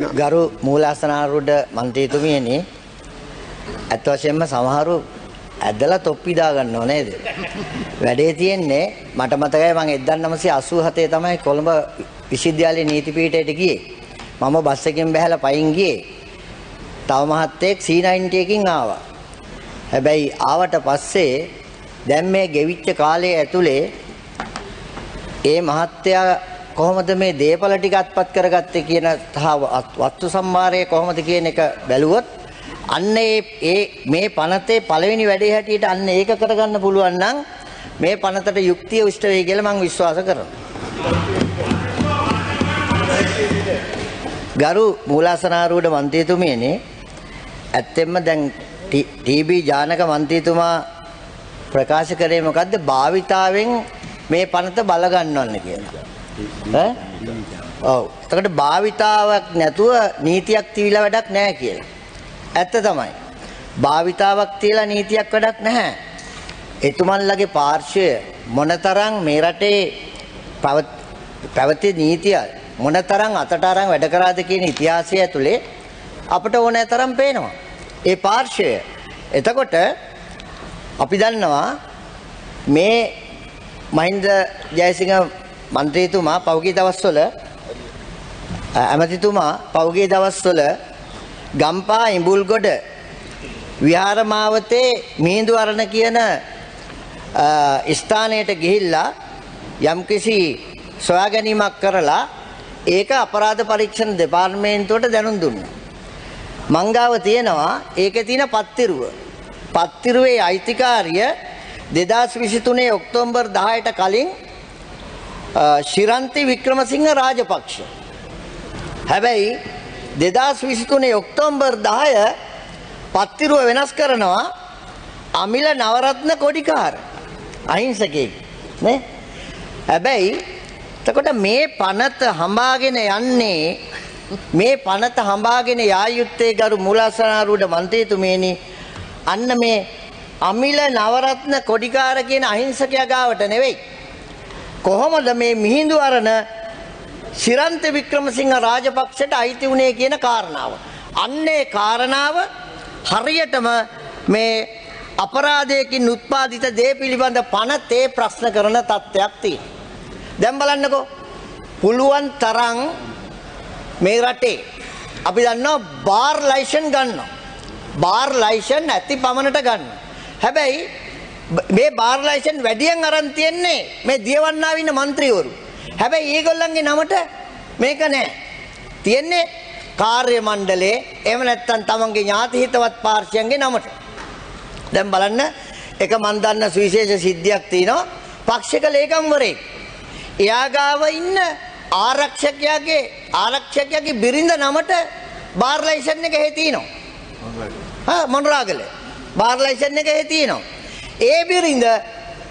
ගරු මූලාසනාරූඪ මන්ත්‍රීතුමියනි අත් වශයෙන්ම සමහරු ඇදලා තොප්පි දා ගන්නව නේද? වැඩේ තියෙන්නේ මට මතකයි මම 1987 තමයි කොළඹ විශ්වවිද්‍යාලයේ නීති පීඨයට ගියේ. මම බස් එකෙන් බැහැලා පයින් ගියේ. තව මහත්තයෙක් C90 එකකින් ආවා. හැබැයි ආවට පස්සේ දැන් මේ ගෙවිච්ච කාලය ඇතුලේ ඒ මහත්තයා කොහොමද මේ දේපල ටික අත්පත් කරගත්තේ කියන වස්තු සම්භාරය කොහොමද කියන එක බැලුවොත් අන්න ඒ මේ පනතේ පළවෙනි වැඩේ හැටියට අන්න ඒක කරගන්න පුළුවන් නම් මේ පනතට යුක්තිය ඉෂ්ට වෙයි කියලා මම විශ්වාස කරනවා. ගරු මූලාසනාරූඪ මන්ත්‍රීතුමියනි ඇත්තෙන්ම දැන් ටීබී ජානක මන්ත්‍රීතුමා ප්‍රකාශ කරේ මොකද්ද භාවිතාවෙන් මේ පනත බල ගන්නවන්න කියලා. ඔව්. එතකොට භාවිතාවක් නැතුව නීතියක් තියලා වැඩක් නැහැ කියලා. ඇත්ත තමයි. භාවිතාවක් තියලා නීතියක් වැඩක් නැහැ. එතුමන්ලගේ පාර්ශ්වය මොනතරම් මේ රටේ පැවති නීතිය මොනතරම් අතට අරන් වැඩ කරාද කියන ඉතිහාසය ඇතුලේ අපට ඕනෑ තරම් පේනවා. ඒ පාර්ශ්වය. එතකොට අපි දන්නවා මේ මහින්ද ජයසිංහ මන්ත්‍රීතුමා පෞගී දවස්වල ඇමතිතුමා පෞගී දවස්වල ගම්පහ ඉඹුල්ගොඩ විහාරමාවතේ මිහිඳු අරණ කියන ස්ථානයට ගිහිල්ලා යම්කිසි සොයා ගැනීමක් කරලා ඒක අපරාධ පරීක්ෂණ දෙපාර්තමේන්තුවට දැනුම් දුන්නා. මංගාව තියෙනවා ඒකේ තියෙන පත්තිරුව. පත්තිරුවේ අයිතිකාරිය 2023 ඔක්තෝබර් 10ට කලින් ශිරන්ති වික්‍රමසිංහ රාජපක්ෂ. හැබැයි 2023 ඔක්තෝබර් 10 පත්තිරුව වෙනස් කරනවා අමිල නවරත්න කොඩිකාර අහිංසකයෙක් නේ. හැබැයි එතකොට මේ පනත හඹාගෙන යන්නේ මේ පනත හඹාගෙන යා යුත්තේ ගරු මූලාසනාරූඪ මන්ත්‍රීතුමියනි අන්න මේ අමිල නවරත්න කොඩිකාර කියන අහිංසකයා ගාවට නෙවෙයි. කොහොමද මේ මිහිඳු අරණ ශිරන්ත වික්‍රමසිංහ රාජපක්ෂට අයිති වුණේ කියන කාරණාව. අන්නේ කාරණාව හරියටම මේ අපරාධයකින් උත්පාදිත දේ පිළිබඳ පනතේ ප්‍රශ්න කරන තත්ත්වයක් තියෙනවා. දැන් බලන්නකෝ පුළුවන් තරම් මේ රටේ අපි දන්නවා බාර් ලයිසන් ගන්නවා. බාර් ලයිසන් ඇති පමණට ගන්නවා. හැබැයි මේ බාර් ලයිසන් වැඩියෙන් අරන් තියන්නේ මේ දියවන්නාවේ ඉන්න മന്ത്രിවරු. හැබැයි ඒගොල්ලන්ගේ නමට මේක නැහැ. තියන්නේ කාර්ය මණ්ඩලයේ එහෙම නැත්නම් තමන්ගේ ඥාති හිතවත් පාර්ශ්වයන්ගේ නමට. දැන් බලන්න එක මන් දන්න සුවිශේෂ සිද්ධියක් තියෙනවා. පක්ෂික ලේකම්වරයෙක්. එයා ගාව ඉන්න ආරක්ෂකයාගේ බිරිඳ නමට බාර් ලයිසන් එක හේ තියෙනවා. මොණරාගල බාර් ලයිසන් එක හේ තියෙනවා. ඒ බිරිඳ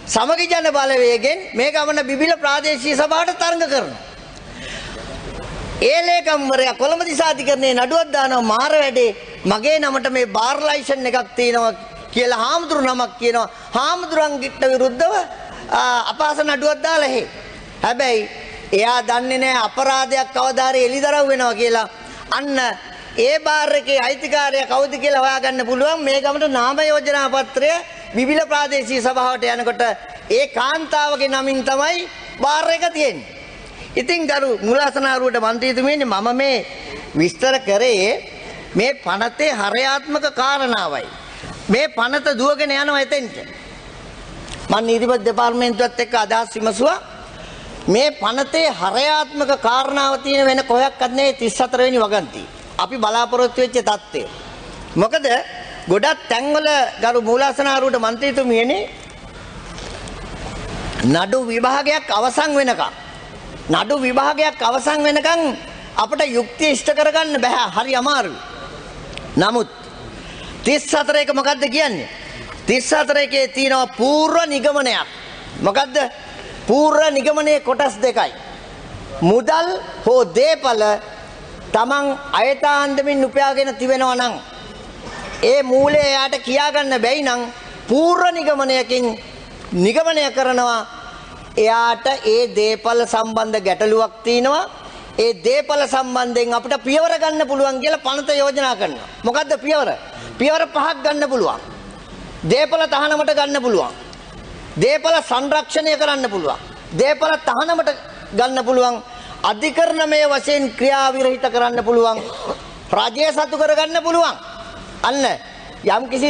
සමගි ජන බලවේගෙන් මේ ගමන බිබිල ප්‍රාදේශීය සභාවට තරඟ කරනවා. ඒ ලේකම්වරයා කොළඹ දිසාධිකරණයේ නඩුවක් දානවා මාර වැඩේ මගේ නමට මේ බාර් ලයිසන් එකක් තියෙනවා කියලා හාමුදුරු නමක් කියනවා. හාමුදුරන්ගිට විරුද්ධව අපහාස නඩුවක් දාලා හේ. හැබැයි එයා දන්නේ නැහැ අපරාධයක් කවදාරි එලිදරව් වෙනවා කියලා. අන්න ඒ බාර් එකේ අයිතිකාරයා කවුද කියලා හොයාගන්න පුළුවන්. මේ ගමට නාම යෝජනා පත්‍රය විවිල ප්‍රාදේශීය සභාවට යනකොට ඒ කාන්තාවගේ නමින් තමයි බාර් එක තියෙන්නේ. ඉතින් ගරු මූලාසනාරූඪ මන්ත්‍රීතුමියනි මම මේ විස්තර කරේ මේ පනතේ හරයාත්මක කාරණාවයි. මේ පනත දුවගෙන යනවා එතෙන්ට. මම නීතිපති දෙපාර්තමේන්තුවත් එක්ක අදහස් විමසුවා. මේ පනතේ හරයාත්මක කාරණාව තියෙන වෙන කොහොක්වත් නෙවෙයි 34 වෙනි වගන්තිය. අපි බලාපොරොත්තු වෙච්ච தත්ත්වය. මොකද ගොඩක් තැන්වල ගරු මූලාසනාරූඪ මන්ත්‍රීතුමියනි නඩු විභාගයක් අවසන් වෙනකන් අපිට යුක්තිය ඉෂ්ට කරගන්න බෑ. හරි අමාරුයි. නමුත් 34 එක මොකද්ද කියන්නේ? 34 එකේ තියෙනවා පූර්ව නිගමනයක්. මොකද්ද? පූර්ව නිගමනයේ කොටස් දෙකයි. මුදල් හෝ දේපල තමන් අයථාන්දමින් උපයාගෙන තිබෙනවා නම් ඒ මූලය එයාට කියාගන්න බැයි නම් පූර්ව නිගමනයකින් නිගමනය කරනවා එයාට ඒ දේපල සම්බන්ධ ගැටලුවක් තියෙනවා. ඒ දේපල සම්බන්ධයෙන් අපිට පියවර ගන්න පුළුවන් කියලා පනත යෝජනා කරනවා. මොකද්ද පියවර? පියවර 5ක් ගන්න පුළුවන්. දේපල තහනමට ගන්න පුළුවන්. දේපල සංරක්ෂණය කරන්න පුළුවන්. දේපල තහනමට ගන්න පුළුවන්. අධිකරණමය වශයෙන් ක්‍රියාවිරහිත කරන්න පුළුවන්. රජය සතු කරගන්න පුළුවන්. අන්න යම්කිසි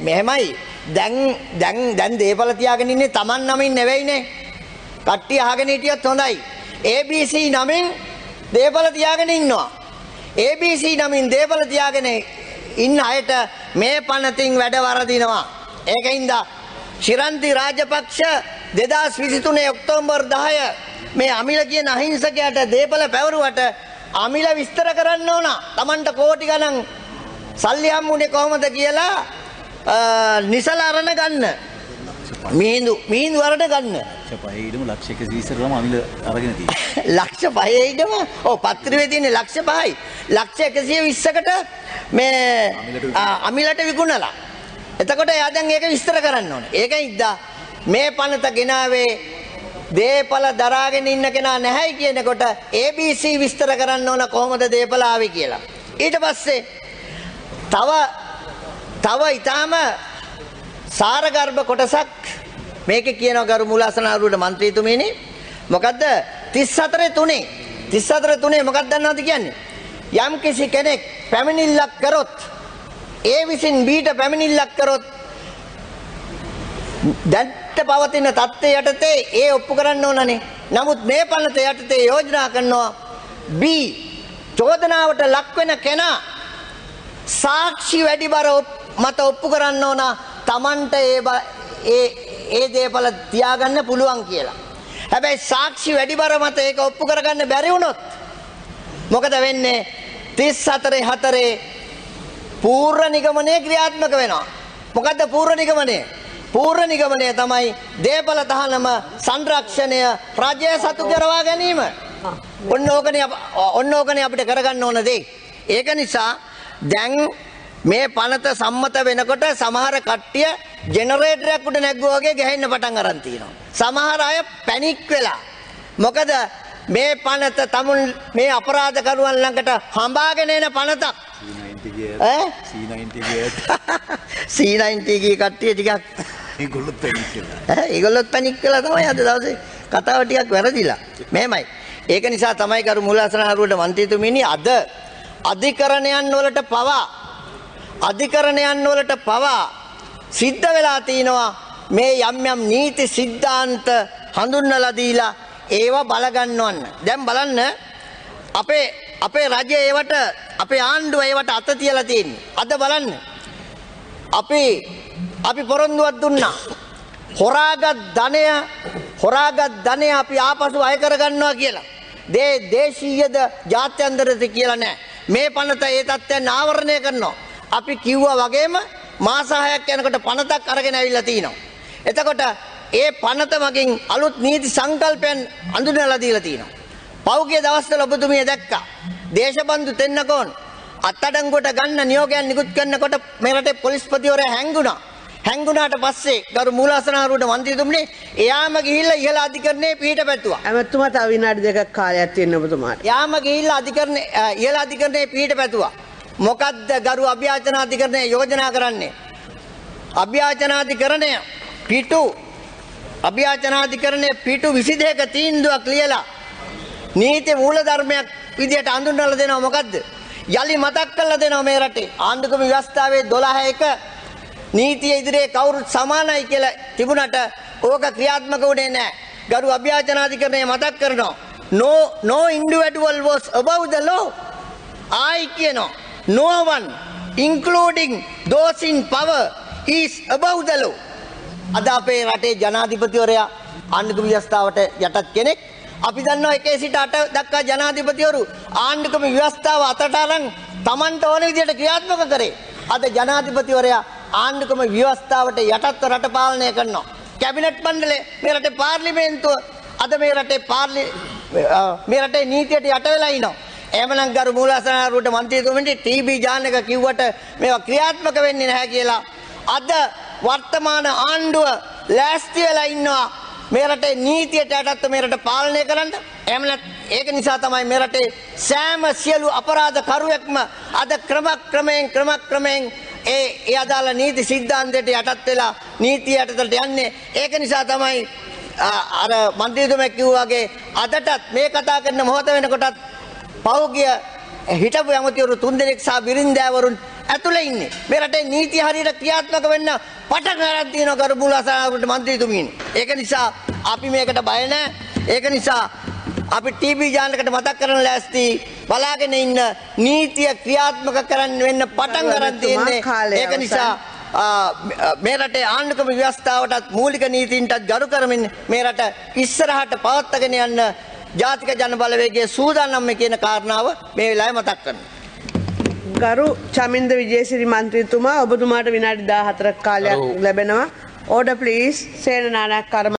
මෙහෙමයි දැන් දේපල තියාගෙන ඉන්නේ Taman නමින් නෙවෙයිනේ. කට්ටිය අහගෙන හිටියත් හොඳයි. ABC නමින් දේපල තියාගෙන ඉන්නවා. ABC නමින් දේපල තියාගෙන ඉන්න අයට මේ පනතින් වැඩ වරදිනවා. ඒකින්ද ශිරන්ති රාජපක්ෂ 2023 ඔක්තෝබර් 10 මේ අමිල කියන අහිංසකයාට දේපල පැවරුවට අමිල විස්තර කරන්න ඕන. Tamanට කෝටි ගණන් සල්ලි හම්බුනේ කොහොමද කියලා නිසල අරණ ගන්න. මීඳු අරණ ගන්න. ලක්ෂ 5 ඉදම ලක්ෂ 120 අමිල අරගෙන තියෙනවා. ලක්ෂ 5 ඉදම ඔව් පත්‍රයේ තියෙන්නේ ලක්ෂ 5යි. ලක්ෂ 120කට මේ අමිලට විකුණලා. එතකොට එයා දැන් ඒක විස්තර කරන්න ඕනේ. ඒකින්ද මේ පනත ගෙනාවේ දේපල දරාගෙන ඉන්න කෙනා නැහැයි කියනකොට ABC විස්තර කරන්න ඕන කොහොමද දේපල ආවේ කියලා. ඊට පස්සේ තව ඊටාම සාරගර්භ කොටසක් මේකේ කියනවා ගරු මූලාසනාරූඪ මන්ත්‍රීතුමීනි. මොකද්ද 34 මොකක්ද දන්නවද කියන්නේ? යම් කිසි කෙනෙක් පැමිණිල්ලක් කරොත් ඒ විසින් බීට පැමිණිල්ලක් කරොත් දැන්ට පවතින තත්ත්වය යටතේ ඒ ඔප්පු කරන්න ඕනනේ. නමුත් මේ පනත යටතේ යෝජනා කරනවා B චෝදනාවට ලක් වෙන කෙනා සාක්ෂි වැඩි බර මත ඔප්පු කරන්න ඕන Tamanට ඒ දේපල තියාගන්න පුළුවන් කියලා. හැබැයි සාක්ෂි වැඩි බර මත ඒක ඔප්පු කරගන්න බැරි වුණොත් මොකද වෙන්නේ? 34 පූර්ව නිගමනය ක්‍රියාත්මක වෙනවා. මොකද්ද පූර්ව නිගමනය? පූර්ව නිගමනය තමයි දේපල තහනම සංරක්ෂණය රජය සතු කරවා ගැනීම. ඔන්න ඕකනේ අපිට කරගන්න ඕන දේ. ඒක නිසා දැන් මේ පනත සම්මත වෙනකොට සමහර කට්ටිය ජෙනරේටරයක් උඩ නැග්ගුවා වගේ ගහන්න පටන් අරන් තියෙනවා. සමහර අය පැනික් වෙලා. මොකද මේ පනත තමුන් මේ අපරාධකරුවන් ළඟට හඹාගෙන එන පනතක්. C90 ගිය කට්ටිය ටිකක් ඒගොල්ලොත් පැනික් වෙලා. ඒගොල්ලොත් පැනික් වෙලා තමයි අද දවසේ කතාව ටිකක් වැරදිලා. මෙහෙමයි. ඒක නිසා තමයි කරු මූලාසනාරූඪ මන්ත්‍රීතුමීනි අද අධිකරණයන් වලට පවා සිද්ධ වෙලා තිනවා මේ යම් නීති සිද්ධාන්ත හඳුන්වලා දීලා ඒවා බලගන්නවන්න. දැන් බලන්න අපේ රජය ඒවට අපේ ආණ්ඩුව ඒවට අත තියලා තියෙන්නේ. අද බලන්න අපි පොරොන්දුවක් දුන්නා. හොරාගත් ධනය අපි ආපසු අය කරගන්නවා කියලා. දේශීයද ජාත්‍යන්තරද කියලා නෑ. මේ පනත ඒ තත්ත්වයන් ආවරණය කරනවා. අපි කිව්වා වගේම මාස 6ක් යනකොට පනතක් අරගෙන ඇවිල්ලා තිනවා. එතකොට ඒ පනත මගින් අලුත් නීති සංකල්පයන් අඳුනලා දීලා තිනවා. පෞගිය දවස්වල ඔබතුමිය දැක්කා. දේශබන්දු තෙන්නකෝන් අත්අඩංගුවට ගන්න නියෝගයන් නිකුත් කරනකොට මේ රටේ පොලිස්පතිවරයා හැංගුණාට පස්සේ ගරු මූලාසනාරූඪ මන්ත්‍රීතුමනි එයාම ගිහිල්ලා ඉහළ අධිකරණයේ පිහිට පැතුවා. ඇමතුමා තව විනාඩි දෙකක් කාලයක් තියෙන ඔබතුමාට. එයාම ගිහිල්ලා ඉහළ අධිකරණයේ පිහිට පැතුවා. මොකද්ද ගරු අභ්‍යාචනාධිකරණය යෝජනා කරන්නේ? අභ්‍යාචනාධිකරණයේ පිටු 22ක තීන්දුවක් ලියලා නීති මූලධර්මයක් විදියට අඳුන්වලා දෙනවා. මොකද්ද? යලි මතක් කරලා දෙනවා මේ රටේ ආණ්ඩුක්‍රම ව්‍යවස්ථාවේ 12ක නීතිය ඉදිරියේ කවුරුත් සමානයි කියලා තිබුණට ඕක ක්‍රියාත්මක වුණේ නැහැ. ගරු අභ්‍යාචනාධිකරණය මතක් කරනවා no individual was above the law. ආයි කියනවා no one including those in power is above the law. අද අපේ රටේ ජනාධිපතිවරයා ආණ්ඩුක්‍රම ව්‍යවස්ථාවට යටත් කෙනෙක්. අපි දන්නවා 1 සිට 8 දක්වා ජනාධිපතිවරු ආණ්ඩුක්‍රම ව්‍යවස්ථාව අතට අරන් Tamanට ඕන විදියට ක්‍රියාත්මක කරේ. අද ජනාධිපතිවරයා ආණ්ඩුක්‍රම ව්‍යවස්ථාවට යටත්ව රට පාලනය කරනවා. කැබිනට් මණ්ඩලය මේ රටේ පාර්ලිමේන්තුව අද මේ රටේ නීතියට යට වෙලා ඉනවා. එහෙමනම් ගරු මූලාසනාරූඪ මන්ත්‍රීතුමනි ටීබී ජානක කිව්වට මේවා ක්‍රියාත්මක වෙන්නේ නැහැ කියලා අද වර්තමාන ආණ්ඩුව ලෑස්ති වෙලා ඉන්නවා මේ රටේ නීතියට යටත්ව මේ රට පාලනය කරන්න. එහෙම ඒක නිසා තමයි මේ රටේ සෑම සියලු අපරාධ කරුවෙක්ම අද ක්‍රමක්‍රමයෙන් ඒ අදාළ නීති සිද්ධාන්තයට යටත් වෙලා නීතිය යටතට යන්නේ. ඒක නිසා තමයි අර මන්ත්‍රීතුමෙක් කිව්වා වගේ අදටත් මේ කතා කරන මොහොත වෙනකොටත් පෞගිය හිටපු ඇමතිවරු 3 දෙනෙක් සහ බිරින්දෑවරුන් ඇතුළේ ඉන්නේ. මේ රටේ නීතිය හරියට ක්‍රියාත්මක වෙන්න පටන් ගන්න තියෙනවා කරු මුලසාරකට මන්ත්‍රීතුමියනි. ඒක නිසා අපි මේකට බය නැහැ. ඒක නිසා අපි ටීවී ජානකට මතක් කරන ලෑස්ති බලාගෙන ඉන්න නීතිය ක්‍රියාත්මක කරන්න වෙන්න පටන් ගන්න තියෙන්නේ. ඒක නිසා මේ රටේ ආණ්ඩුක්‍රම ව්‍යවස්ථාවටත් මූලික නීතීන්ටත් ගරු කරමින් මේ රට ඉස්සරහට පවත්වාගෙන යන්න ජාතික ජන බලවේගයේ සූදානම් කියන කාරණාව මේ වෙලාවේ මතක් කරනවා. ගරු චමින්ද විජේසිරි මන්ත්‍රීතුමා ඔබතුමාට විනාඩි 14ක් කාලයක් ලැබෙනවා. Order please Senanayake